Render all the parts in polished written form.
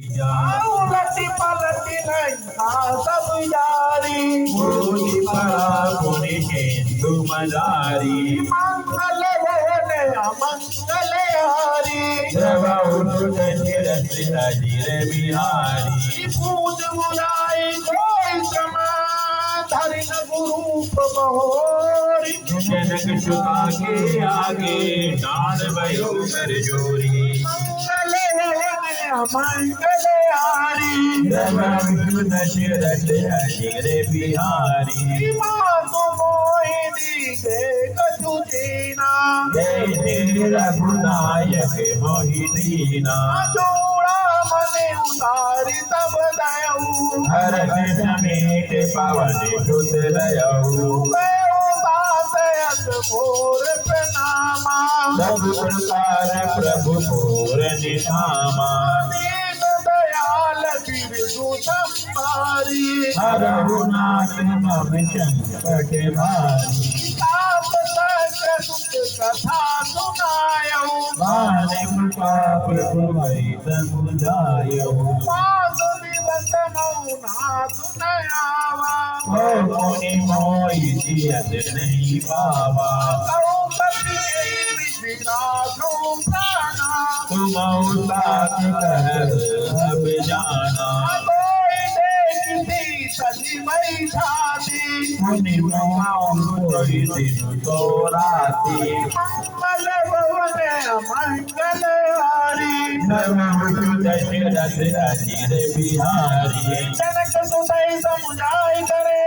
उलटी पलटी नहीं सब जारी पुनि पड़ा पुनि हिंदू मदारी मंगल होने अमंगल हारी जब दशरथ अजीर बिहारी पूज बुलाई कोई समा धरि न गुरु बहोरी जनक सुता के आगे डाल भयो कर जोरी मंगल होने अमंगल हारी जब दशरथ अजीर बिहारी मातो मोहिनी देख तुझीना जय रघुनायक मोहिदीना जोड़ा मने उतारी तब दयऊ हर समेत पवन सुत लयऊ मोर प्रणामा सब प्रकार प्रभु मोर निधामा दीन दयाल बिरजु संभारी रघुनाथ मम संकट भारी ताप तक सुख कथा सुनायऊ मानिक पाप भय समुदायऊ पाद दिवस मौना सुनयावा मुनि मोहि जियत नहीं पावा कौपति विराजो प्राणा तुम साथ कर अब जाना सजीवई छाती मुनि मोहि दिन तो राती मंगल भवन मंगल हारी नमो दशरथ अजीर बिहारी जनक सुतई समुझाई करे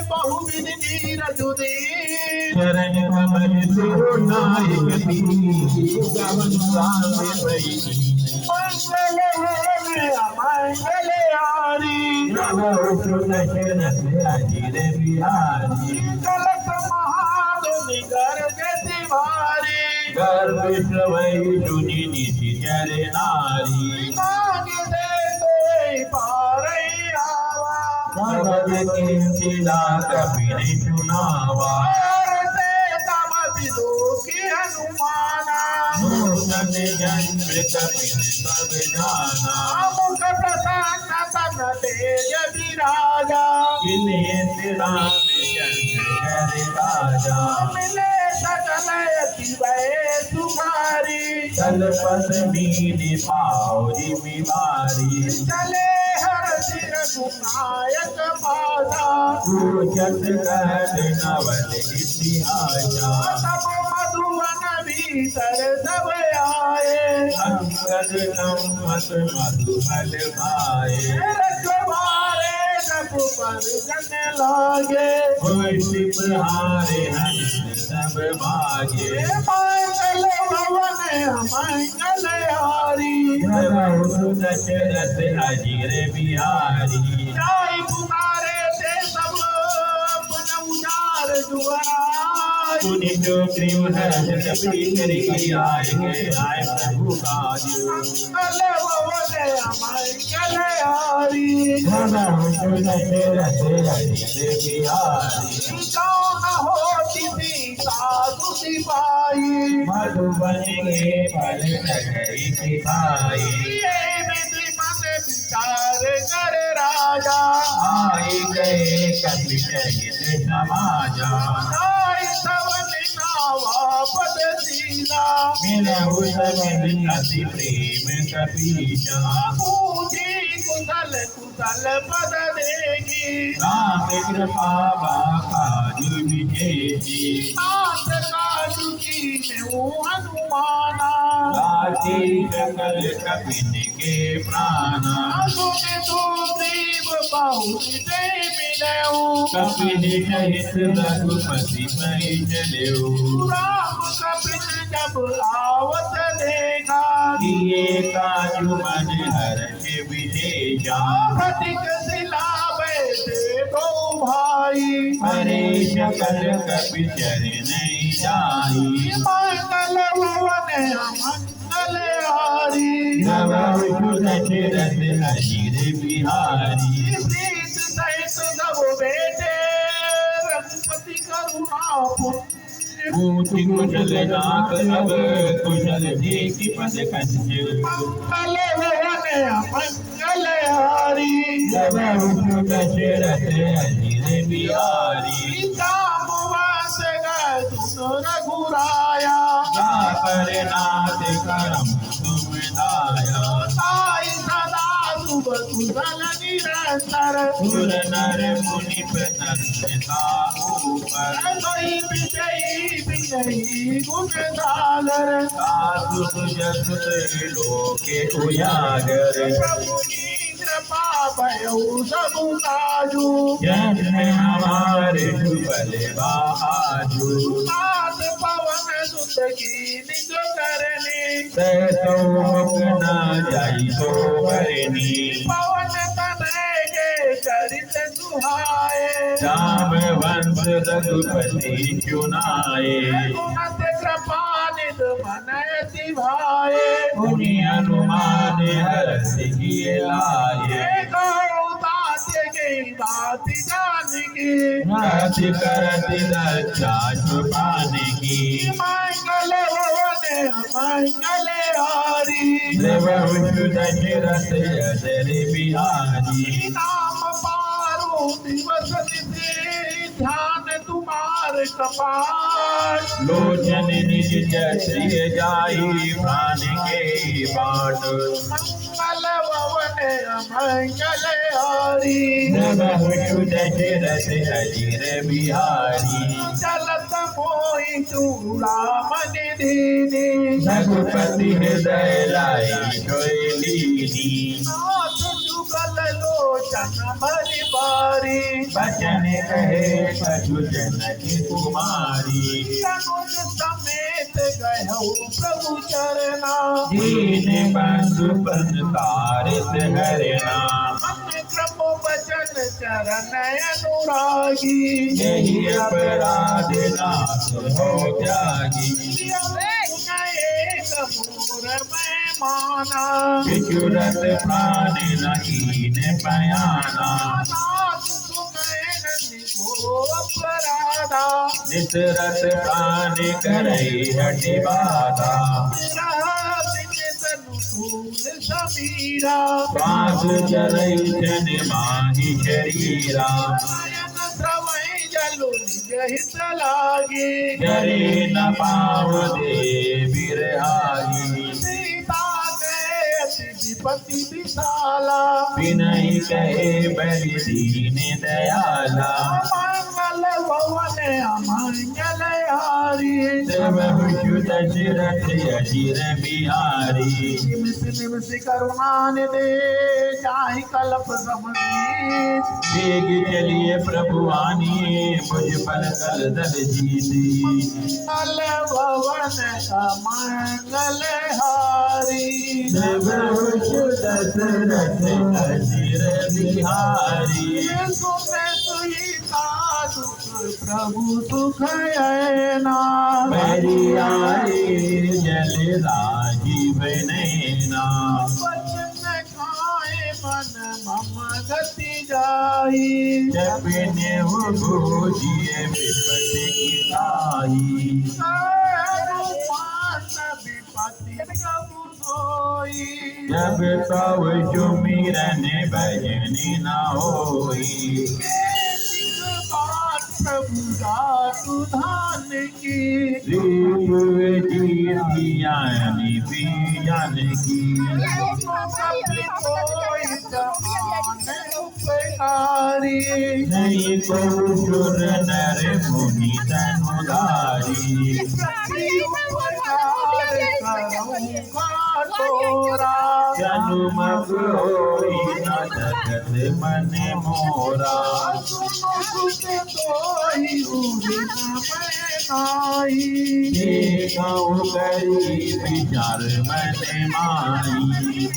बहुविधि नीरज उदीर चरण कमल सिर नायक दी गवन सामे भई मंगल भवन मंगल हारी नमो दशरथ अजीर बिहारी कलक महादुनि गर्ज तिवारी गर्भ श्रवै जुनि निधि चर नारी मांगे दे कोई पारई आवा भगत कीर्तिदा कबीर सुनावा से तब विदुखी हनुमाना मूर्धन जन्म कपिल सब जाना मुख प्रसन्न तन तेज विराजा इन्हें राम चंद्र हरि राजा मिले सकल अति भय सुखारी तलपत नील पावरी बिमारी चले हर सिर गुनायक पासा पूजत कहत नवल इतिहासा सब मधुवन भीतर सब आए अंगद नमत मधुबल भाए रखवारे सब पर जन लागे होय प्रहारे हंस सब भागे मंगल भवन मंगल हारी दशरथ अजीर बिहारी जाई पुकारे ते सब पुन उजार जुआई पुनि जो ग्रीव हर्ष कपि करी आए प्रभु काज मंगल भवन मंगल हारी दशरथ अजीर बिहारी कौन होती सीता सुती पाई मधुबन के फल नगरी सिखाई ये विधि मन विचार कर राजा आए गए कपि सहित समाजा नाई सवन नावा पद सीना मिलहु समिल अति प्रेम कपीशा पूजी कुशल कुशल पद देगी राम कृपा बाकाजी विजेती नाथ काजु की हनुमाना राजी सकल कपिन के प्राणा सुने तो देव बहुत दे मिलऊ कपिन सहित रघुपति पै चलेऊ राम कपिन जब आवत देखा किए काजु मन हर्ष विदेशा फटिक सिला बैठे दो भाई हरे सकल कपि चरण जाई मंगल भवन मंगल हारी नमो दशरथ अजीर बिहारी प्रीत सहित सब बेटे रघुपति करुणा पुण्य ऊँची कुशल नाक अब कुशल देखि पद कंज मंगल भवन अमंगल हारी जब विष्णु दशरथ अजीर बिहारी जामुवत गए रघुराया पर नाथ करम तुम दाया साई सदा शुभ कुशल निरंतर सुर नर मुनि प्रसन्नता ऊपर सोई विजयी विजयी गुण सागर साधु जगत लोके उजागर प्रभु की कृपा भयो सब काजू जन हमारे जुबल बाजू नाथ पवन सुत की निज करनी तो मुख न जाई तो करनी पवन तनय के चरित सुहाए राम वंश रघुपति चुनाए गुणत कृपा निध मनयति भाए मुनि हनुमान हरष किए लाए दास्य की बात जानकी राति करति रक्षा छुपाने की मंगल भवन मंगल हारी देवहु दशरथ अजर बिहारी नाम पारो दिवस निधि ध्यान तुम्हार कपाट लोचन निज जय जाई प्राण के बाट मंगल भवन मंगल हारी देवहु दशरथ अजर बिहारी चलत मोहि चूड़ा मन दीनी रघुपति हृदय लाई शैलीनी नाथ जुगल लोचन भरि बारी बचन कहे कछु जनक कुमारी अनुज समेत गयौ प्रभु चरना दीन बंधु संसारित हरना मन क्रम बचन चरण अनुरागी यही अपराध नाश हो त्यागी एक मूर में माना विचुरत प्राण नहीं पयाना नाथ सुनैन निको अपराधा निसरत प्राण करई हटि बाधा समीरा श्वास चलई जन माही शरीरा श्रवई जलु निज हित लागी करे न पाव दे बिरहाई सीता के अति विपति विशाला विनय कहे बलि दीन दयाला मंगल भवन अमंगल हारी देवहु दशरथ अजीर बिहारी निमिष करुणा निधे जाहि कल्प समझी वेग चलिए प्रभु आनिए मुझ पर कल दल जीती मंगल भवन अमंगल हारी देवहु दशरथ अजीर बिहारी प्रभु सुख ना मेरी आए जल राजीव नैना वचन खाए मन मम गति जाई जपने हो भोजिए विपत्ति की ताई विपत्ति प्रभु सोई जब तव सुमिरन भजन न होई प्रभु दातु धान की ज्ञानी बीजन की उपकारी नहीं को सुर नर मुनि तनुधारी जनुमग होई न जगत मन मोरा गौ करी विचार मन माई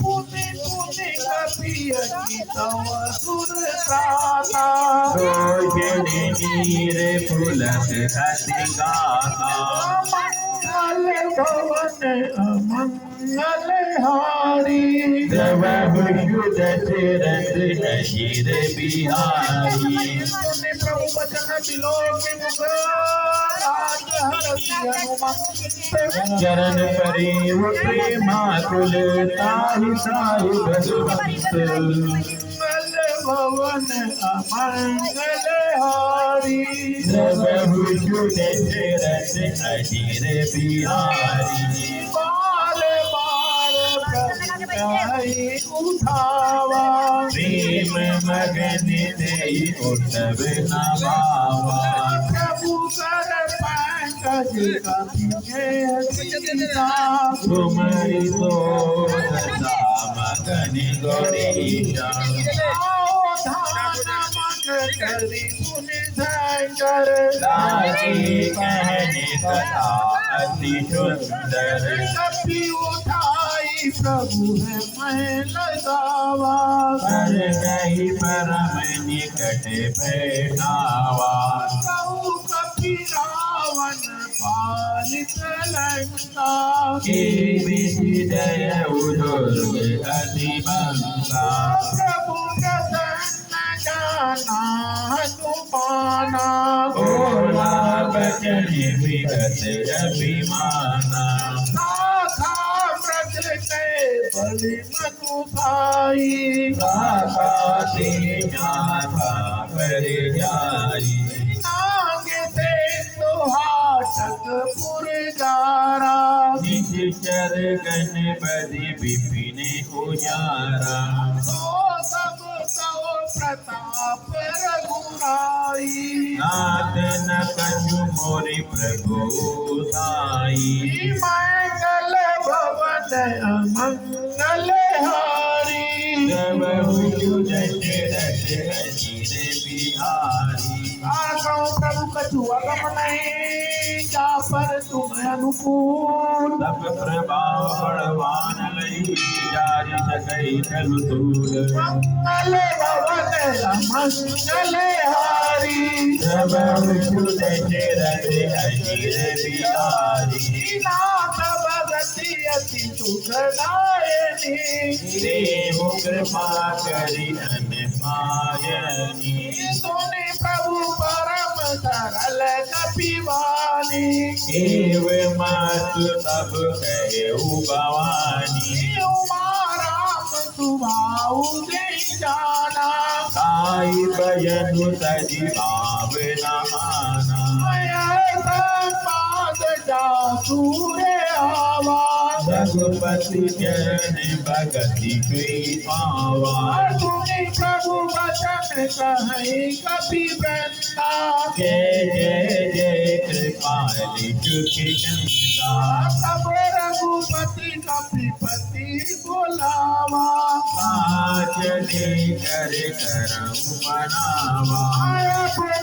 रोशनी नीर फुलक हति गाता भवन अमंगल हारी। जब विष्णु दशरथ अजीर बिहारी। सुने प्रभु वचन बिलो के मुख राज हरति हनुमंत। चरण परे प्रेमा कुल ताहि ताहि भगवंत। भवन अमंगल हारी। जब विष्णु दशरथ अजीर बिहारी। बार बार प्रभु उठावा। प्रेम मगन दे उठब नभावा। प्रभु कर पंकज कपिए सीता। तुमरि तो सदा मगन गौरीशा। करी पुनि धर। लागी कहने कथा अति सुंदर। कपि उठाई प्रभु है मैं लगावा। कर गई परम निकट बैठावा। कहु कपि रावण पालित लंका। के विजय उदुर्ग अधिबंका। प्रभु प्रसन्न जाना हनुमाना। भोला बचन विगत अभिमाना। साखा मृग के बलि मनु भाई। काकाते जाता पर जाई। नागे से दुहाटक पुरगारा। निश्चर गणपति विपिन उजारा। तो सब कहो प्रताप रघुराई। नाथ न कछु मोरि प्रभु साई। मंगल भवन अमंगल हारी। जब विष्णु दशरथ अजीर बिहारी। आगो प्रभु कछु अगम नहीं। जा पर तुम अनुकूल। तब प्रभाव बड़वान लई। जारि सकई कलु तूल। मंगल भवन अमंगल हारी। जब विष्णु दशरथ अजीर बिहारी। नाथ भगति अति सुखदायनी। देहु कृपा करि अन पायनी। सुनि प्रभु परम सरल कपिवानी। एव मातु तब कहु भवानी। राम सुभाऊ दे जाना। ताई भजनु तजि भावना आना। पाद जासूरे आवा। रघुपति चरण भगति कई पावा। सुनि प्रभु वचन कहि कपि वृंदा। जय जय जय कृपालि सुखि चंदा। तब रघुपति कपिपति बुलावा। चले कर करम मनावा।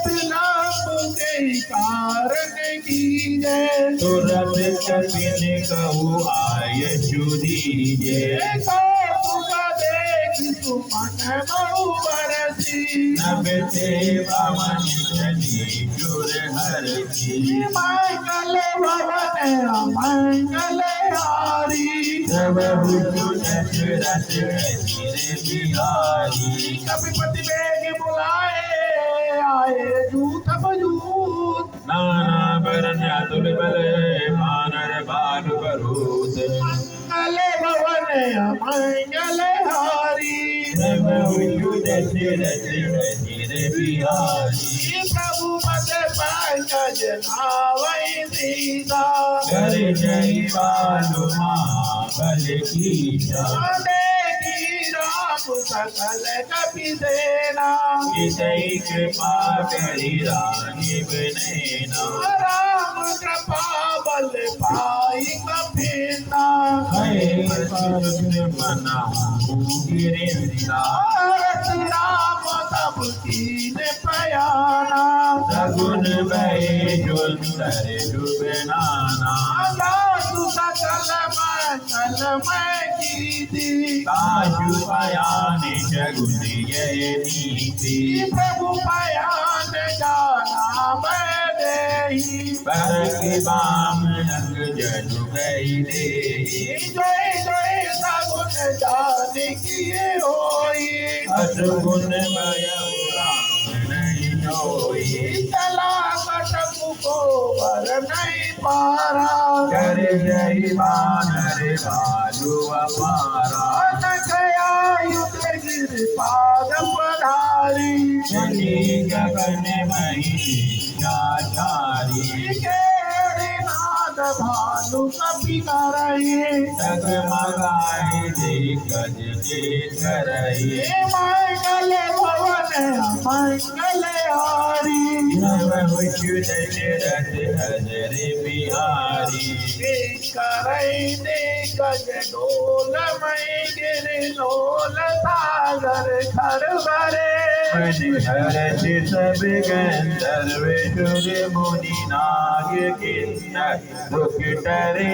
बिलम्ब के कारण कीजे। तुरत कपिन कहु आय सुधीजे। कौतुक देख सुमन बहु बरसी। नभते भवन चली चुर हरसी। मंगल भवन अमंगल हारी। जब विष्णु दशरथ अजीर बिहारी। कपिपति बेग बुलाए आए दूत बजूत। नाना वरण अतुल बल वानर बाल बरूद। मंगल भवन अमंगल हारी। जब विष्णु दशरथ अजीर बिहारी। प्रभु पद पंकज नावै सीता। कर जय बालु बल कीशा। देखी राम सकल कपि सेना। इतई कृपा करि राजीव नैना। राम कृपा बल पाई कपिना। है पद्म मनाहु गिरिंदा। राम तब कीन पयाना। सगुन भय सुंदर डुबनाना। दासु सकल मंगलमय कीर्ति। काजु पयान जगुन यय नीति। प्रभु पयान जाना मैं देहि पर के बाम अंग जनु गई दे जय जय सगुन जान किए होई असगुण भय राम नहीं होई चला कटक को बर नहीं पारा कर जय बानर भालु अपारा गया युद्ध गिर पाद पधारी जनी गगन मही चारी नाद भालु कपि करई जगमगाए दिग्गज जे करई मंगल भवन मंगल हारी नव दशरथ हजरे बिहारी करई ने गज डोल मई गिर डोल सागर घर भरे हरत सब गंधर्व सुर मुनि नाग किन्नर दुख टरे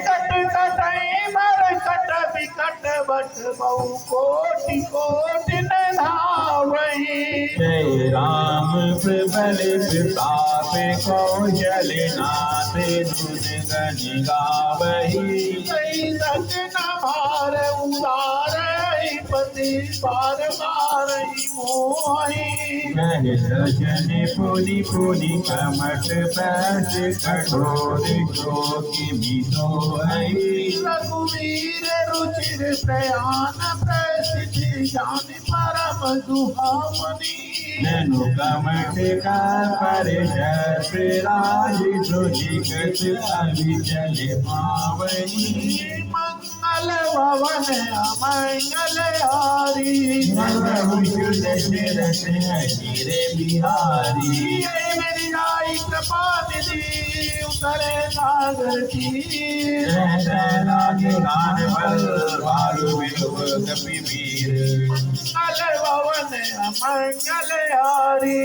कट कटई मर कट विकट बट बहु कोटि कोटि न धावई जय राम प्रबल प्रताप कौशल नाथ धुन गण गावही कई सच न भार उदार पति बार बार मोहि कह सजन पुनि पुनि कमट पैस कठोर शोक मितो हई रघुवीर रुचिर प्रयाण प्रसिद्धि जान परम दुहामनी ननु कमट का परिशत राज सुजिगत अविचल पावनी मंगल भवन अमंगल हारी दशरथ हरे बिहारी मेरी आई कृपा निधि उतरे सागर की लागे गान बल बालु विलुप कपिवीर मंगल भवन अमंगल हारी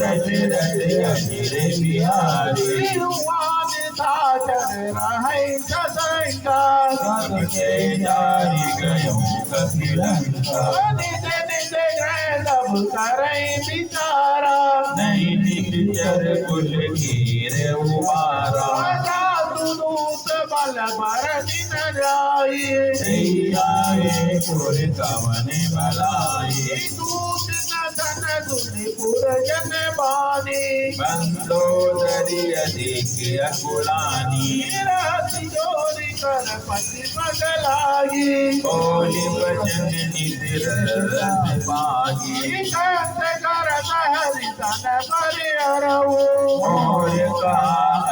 दशरथ हरे बिहारी भगवान सागर रहे सदैका जारी गयो कपिलंका निज निज गृह सब करई विचारा नहीं निचर कुल कीर उबारा दूत बल भर दिन जाई आए पुर कवन भलाई दूत न धन दुनिपुर जन बानी बंदोदरी अधिक अकुलानी तिजोरी कर पति पगलागी बोली वचन निधि रत्न पागी कंत कर हरि तन परिहरऊ और का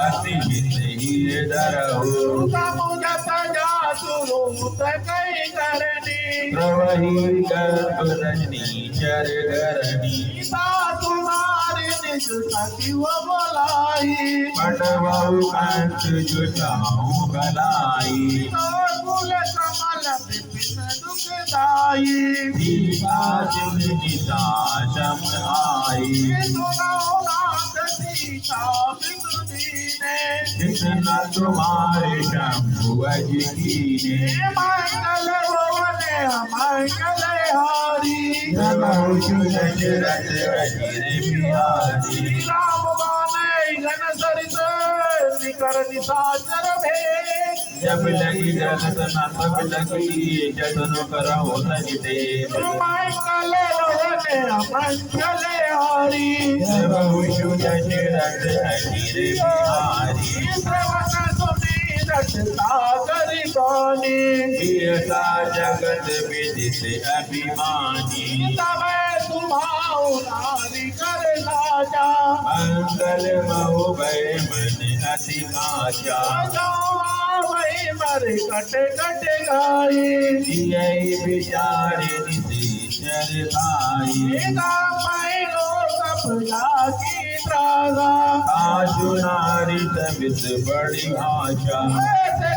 अति हित ही डरहु समुझत जासुरूत कई करनी प्रवही गर्भ रजनी चर गरनी तुम्हारी निज सखिव बोलाई पटवाऊ कंठ जुटाऊ गलाई कुल कमल विपिन दुखदाई सीता जिन निता शम आई सुनो नाथ सीता बिनु दीने जितना तुम्हारे शंभु अजकीने मंगल भवन मंगल हारी दशरथ हरे बिहारी राम बाने घन सरित निकर निशाचर भेद जब लगी जगतना तब लगी जतन करो सजदे मंगल भवन मंगल हारी दशरथ हरे बिहारी श्रवण सुनी रट सागर बानी सा जगत विदित अभिमानी तब तुम्हाऊ नारी कर राजा मंगल महु भय मन अति काचा वही मर कट कट गाई यही विचारे निशर भाई की त्रागा आशु नारी सबित बड़ी आशा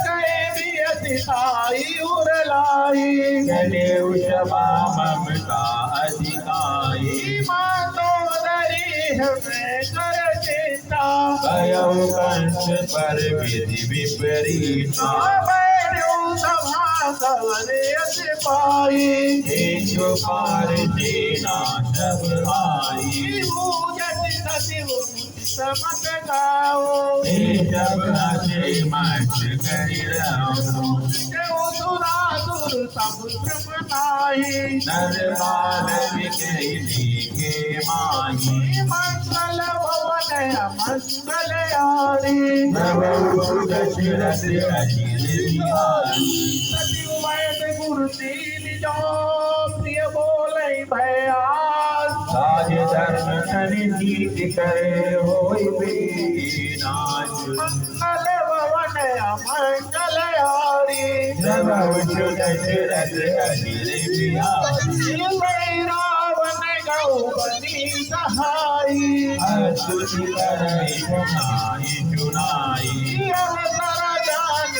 गए भी अतिथाई उरलाई चले उषमा ममता अधिकाई मातोदरी हमें कर चिंता कयौ कंठ पर विधि विपरीता पाई जो पार देना सब आई मत गाओ जब नाचे मत करियो देव सुरा सुर सब श्रम नाही नर बाल के माही मंगल भवन मंगल यारी दशरथ अजिर बिहारी सचिव वैद गुरु तीन जो प्रिय बोले भयास राज धर्म सन नीति करे होई विनाश मंगल भवन मंगल यारी दशरथ अजिर बिहारी रावण गौ बनी सहाई अस्तुति करई चुनाई अवसर जान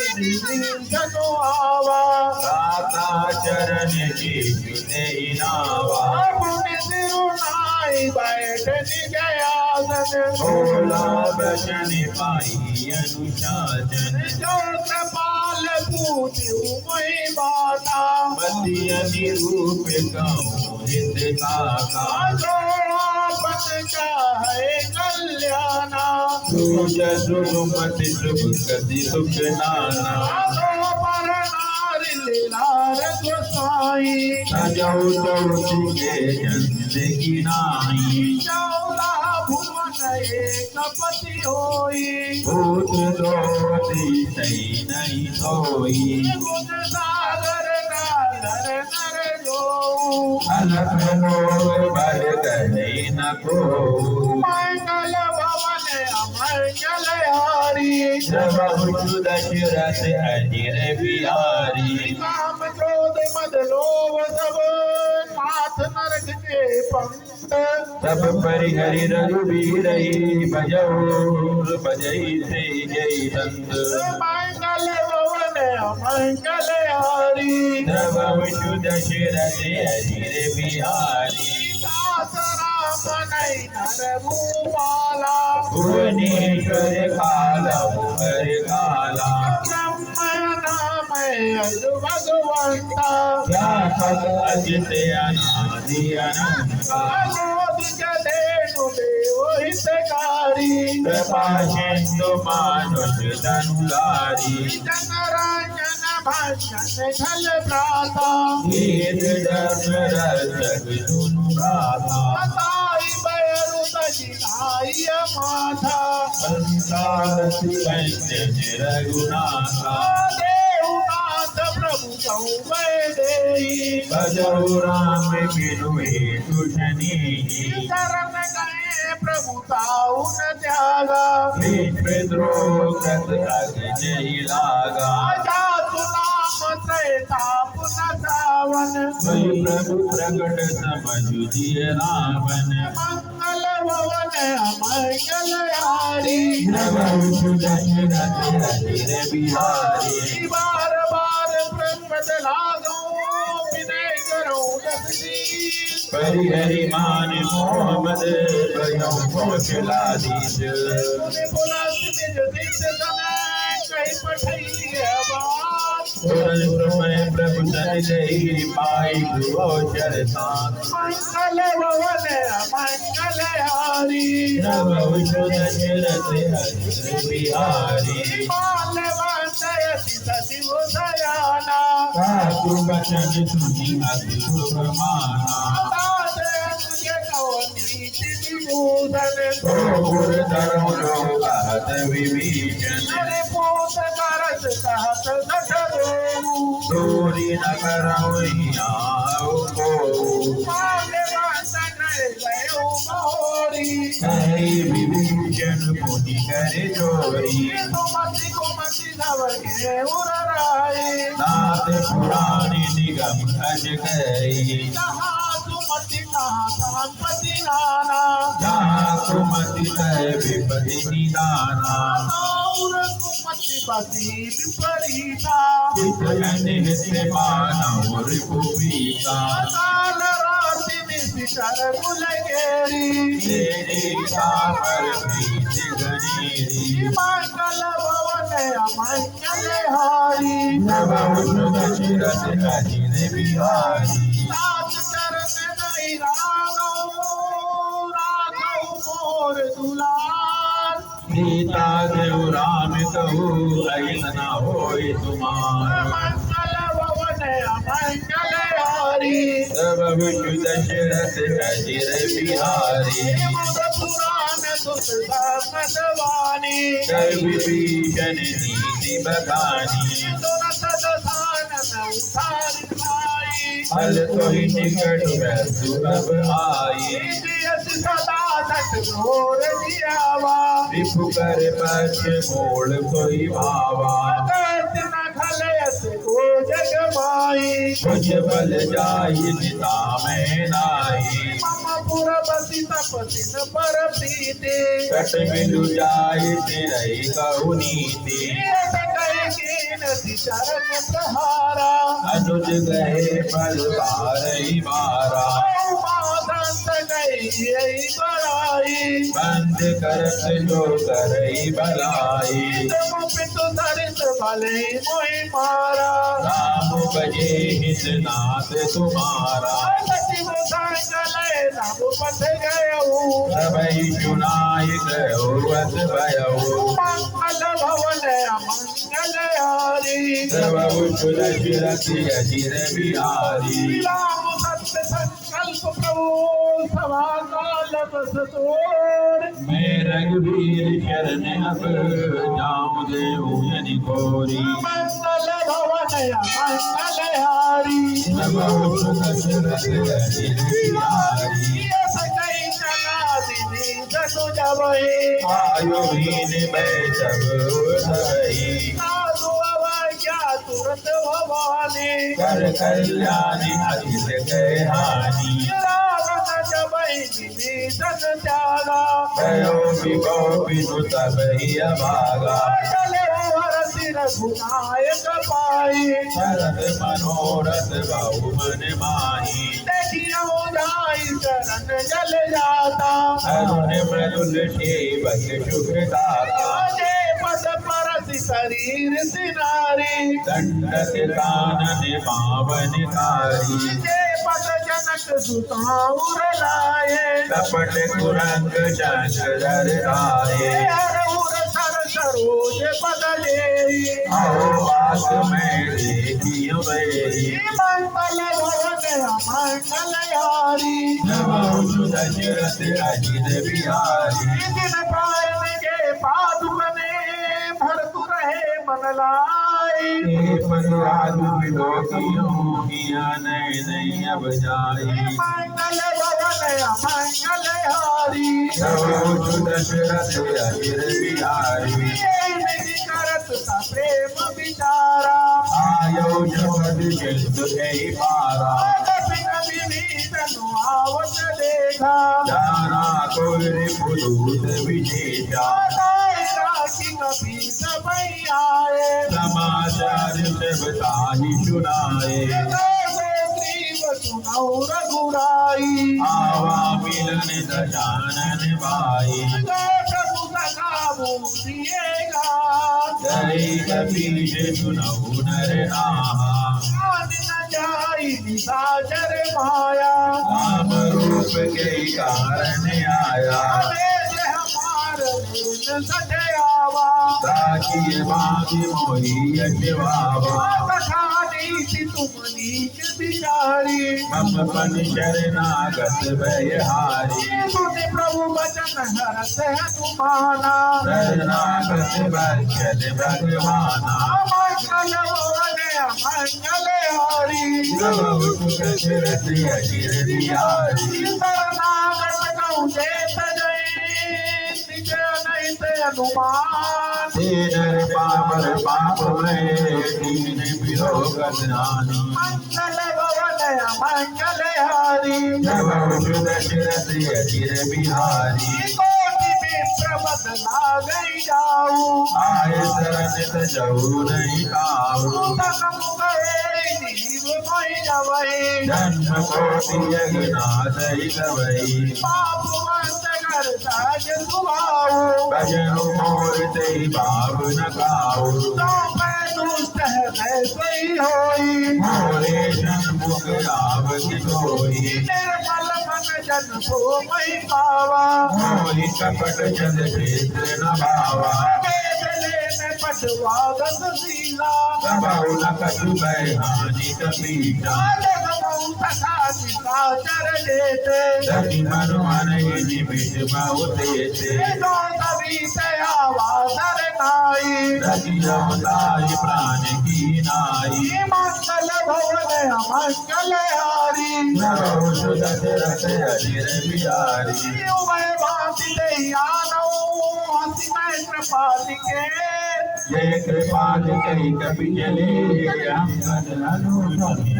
जनो आवा दाता चरण की जुते नावा पुण्य सिरुनाई बैठ निजयासन भोला बचन पाई अनुशासन जो कृपाल पूति उमई बाता मति निरूप कहूँ हित काका जो आपन चाहे कल्याणा सूझ सुमति सुख गति सुख नाना जो पर नारी लीलार गोसाई सजौ तौ के चंद की नाई चौदा भुवन एक पति होई भूत दोती सही नहीं सोई गुण सागर नागर नर जो अलख मोर बल कहे न को मंगल भवन अमंगल हारी प्रभु दशरथ अजिर बिहारी काम क्रोध मद लोभ सब नाथ नरक के पंथ तब परिहरि रघुवीर बजई से जय संत मंगल भवन अमंगल हारी प्रभु दशरथ अजिर बिहारी दास राम नई नर भूपाला भुवनेश्वर काला हर काला ब्रह्म नाम अजु भगवंता व्यापक अजित अनादि अनंता अनोद जलेनु देव हितकारी कृपा सिंधु मानुष तनुलारी जनरंजन भजन छल प्राता वेद धर्म रसक सुनु गाथा बताई बैरु तजिनाई माथा संसारति पंचन रघुनाथा देवनाथ प्रभु कहु वैदेही भजहु राम बिनु हेतु शनि शरण गए प्रभु ताऊ न त्यागा विश्व द्रोह कृत अग्नि लागा जातु नाम त्रैताप न सावन वही प्रभु प्रकट समझु जिय रावण मंगल भवन अमंगल हारी प्रभु दशरथ अजिर बिहारी बार बार ब्रह्म लागो विनय करो दसजी परिहरि मान मोहम्मद भयो कौशलाधीश तूने बोला निज दिस समय कहीं पठई बात समय प्रभु सन जय पाई गोचर साथ मंगल भवन मंगल हारी प्रभु दशरथ अजिर बिहारी माल्यवंतयति सचिव दयाना साधु बचन सुनि अति सुख माना नीति विभूषण गुर धर्म लोक कहत विभीषण अरे पोत करत कहत सठबेऊ चोरी न करवई आऊ को माल्यवंतन गयो मोरी कहि विभीषण पुनि करे चोरी सुमति कुमति नव के उरराई नाथ पुराण निगम अज गई जहाँ सुमति कहाँ संपत्ति नाना जहाँ सुमति तय विपति निदाना और कुमति बसी विपरीता चितन नित्य मानव रिपुपीता काल राति निशिकर गुलगेरी तेरे कापर प्रीत गणेरी मंगल भवन अमंगल हारी प्रभु दशरथ अजिर बिहारी सात चरण नहीं राघव राघव मोर दुलारी सीता देव राम कहू ऐसा होय तुम्हारा मंगल भवन अमंगल हारी सब विष्णु दशरथ अजिर बिहारी पुराण दुर्वानी जय विभीषण नीति बखानी हल तोहि निकट मृत्यु अब आई रिपु कर पक्ष मोड़ कोई भावा कुछ बल जाई जिता में नाई कट मिलु जाई तेरई कहु नीति अनुज गए पल बारही बारा बंद करत जो करई भलाई राम बजे हित नाथ तुम्हारा सबई चुनाई गयो वत भयऊ सब उच्च दशरथ अजिर बिहारी मैं रघुवीर शरण अब जाऊं देहु यनि कोरी मंगल भवन मंगल हारी सब उच्च दशरथ अजिर बिहारी आयो हीन मैं सब धरई कर कल्याणी अजित गए हानि कयो विभो विनु तब ही अभागा शरद मनोरथ बहु मन माही अरुण मृदुल सेवक सुख दाता शरीर सिनारी दंडक कानन पावन कारी जनक सुताउर लाए कपट कुरंग शंकर राये सरोज बदले आओ बात में देखी मेरी मंगल भवन मंगल हारी जब दशरथ अजिर बिहारी दिन पायन के पादुकने भरतु रहे मन लाई पनुराधु विलोकियों किया नहीं अब जाई मंगल भवन मंगल हारी जब दशरथ अजिर बिहारी करत प्रेम विचारा आयो जगत जंतु गई पारा आवत देखा जाना कोरे पुरूत विजेता समाचार सब ताहि सुनाए रघुराई आवा मिलन दशानन भाई जय कपीश सुनऊ नर नाहा साजर माया राम रूप के कारण आया ताकि बागी मोही अजवावा तुम नीच बिचारी मम पन शरणागत भयहारी प्रभु वचन हरत हनुमाना शरणागत वत्सल भगवाना मंगल मंगल हारी सब दशरथ अजिर बिहारी शरणागत कहूँ देत जय निज अनैत हनुमान नर पावर पाप में दीन विलोकत नानी मंगल भवन मंगल हारी जब दशरथ अजिर बिहारी कोटि विप्र बदला गई जाऊ आय शरण तजऊ नहीं काऊ जन्म कोटि जगन्नाथ तवई भजनु मोर तेहि भाव न खाऊ मोरे षण्मुख रावति सोई मन जन को मई पावा मोहि कपट जन क्षेत्र न भावा में पटवा गस सीला दबाऊ न कछु भय हानि कपीटा सखा सीता चर देते सखी हनुमान ही बीच बाहु देते कवि से आवाज़ नाई सखी रमताई प्राण की नाई मंगल भवन मंगल हारी नभो सुदशरथ अजिर बिहारी मैं भांति दे आनो हंसी मैं कृपाल के जय कृपाल कई कपि चले अंगद अनुपमी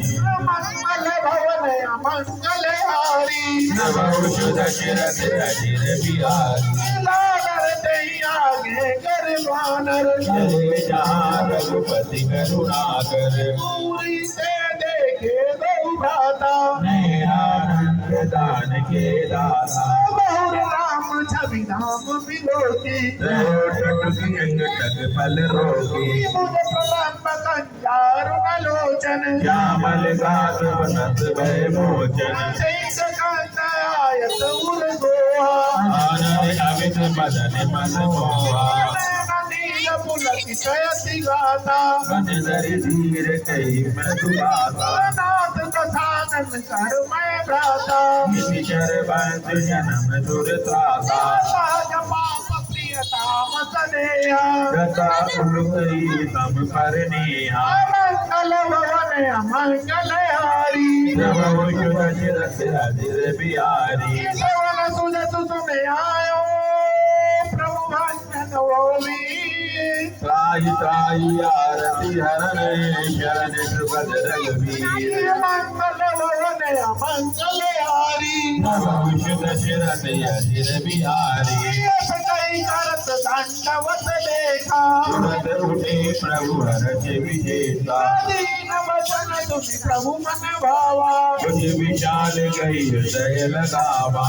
मंगल भवन मंगल हारी नभो सुदशरथ अजिर बिहारी लागर दे आगे गरबानर चले जहाँ रघुपति करुणाकर पूरी से देखे गौ भ्राता नैनानंद दान के दाता बहुर राम छवि नाम विलोकी टटुकी अंग तक पल रोकी मुझ प्रलंब कंजारु नलोचन श्यामल गात वसत भय मोचन शेष कांत आयत उर गोहा आनंद अमित बदन मन मोहा नील पुलकित यति गाता बन धरि धीर कई मधुबाता नाथ प्रसादन कर मैं भ्राता इति चर बंध जन्म दुर्त्राता सहज पाप प्रियताम सनेहा रता उलुकई तम पर नेहा मंगल भवन मंगल हारी नभो सुदशरथ अजिर बिहारी श्रवण सुजत सुने आयो प्रभु भजन होवी त्राहि त्राहि आरती हरण शरण सुभद रघुवीर मंगल भवन मंगल हारी नभो सुदशरथ अजिर बिहारी कई करत दंडवत देखा तुरत उठे प्रभु हरष विजेता दीन वचन तुम प्रभु मन भावा तुझ विशाल गई हृदय लगावा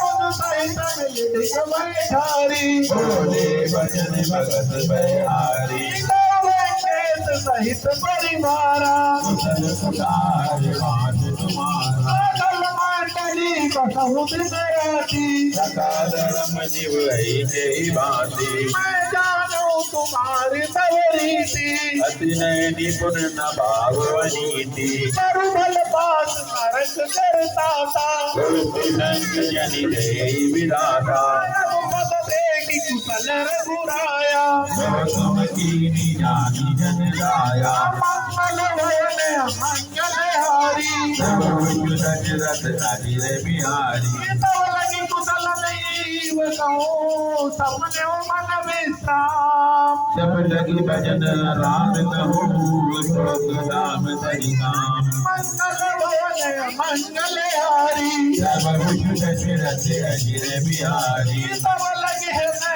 मुझ सहित मिलित बैठारी बोले भजन भगत बहारी वेंकटेश सहित परिवारा कुशल कुटार वास तुम्हारा अटल मंडली कसहु विदयाती सका धर्म जीव जय भांति मैं जानू तुम्हारी तवरीति अति नय निपुण न भावनीति मरुभल पास नरक करता था गुरु संग जनि देहि विधाता पद देखी कुशल रघुराया तुम कीनी जानी जन दाया मंगल भवन मंगल हारी प्रभु दशरथ अजिर बिहारी लगी कुशल नहीं कहूँ सपने मन विश्राम जब लगी भजन राम कहूँ शोक धाम धरि काम मंगल भवन मंगल हारी प्रभु दशरथ अजिर बिहारी तब